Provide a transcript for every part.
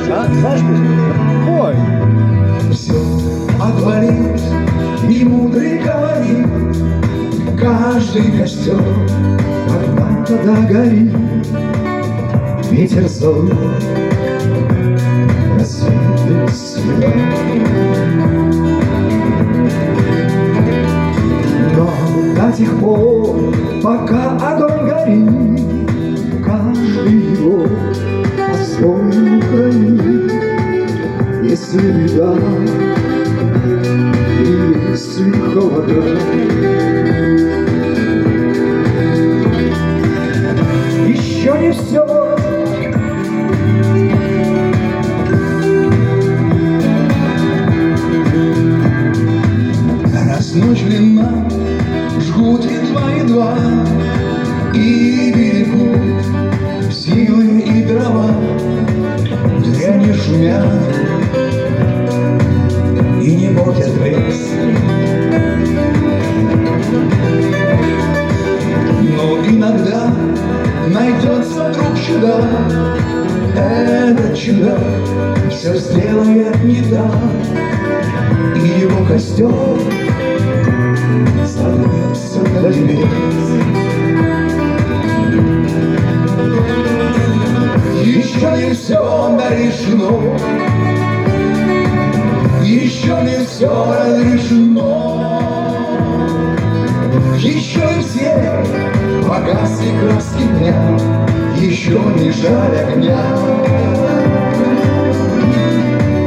Знаешь песню? Ой. Все отвалит, и мудрый говорит, каждый костер когда-то догорит. Ветер зол, рассветы света. Но до тех пор, пока огонь горит, каждый его по-своему хранит. Если беда и если холода, еще не все. Раз ночь длинна, жгут едва-едва и берегут силы и дрова. Дряни шумят и не портят лес. Но иногда найдется вдруг чудак. Этот чудак все сделает не так, и его костер становится до небес. Еще не все решено, еще не все разрешено, еще не все погасли краски дня, еще не жаль огня.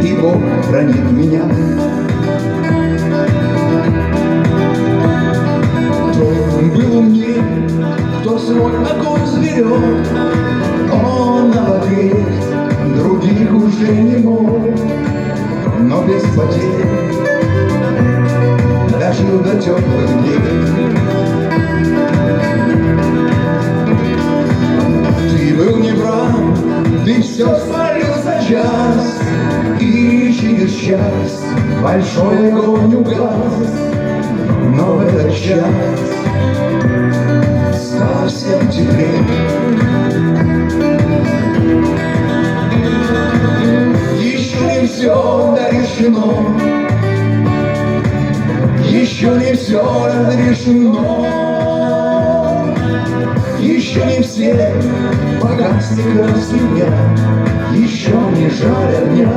И Бог хранит меня. Кто был умнее, кто свой огонь зверет, он обогреть других уже не мог, но без потерь дожил до теплых дней. Ты был неправ, ты все свалил за час, и через час большой огонь угас. Но в этот час совсем теплее. Еще не все решено, еще не все разрешено, еще не все погасли краски дня, еще не жаль огня.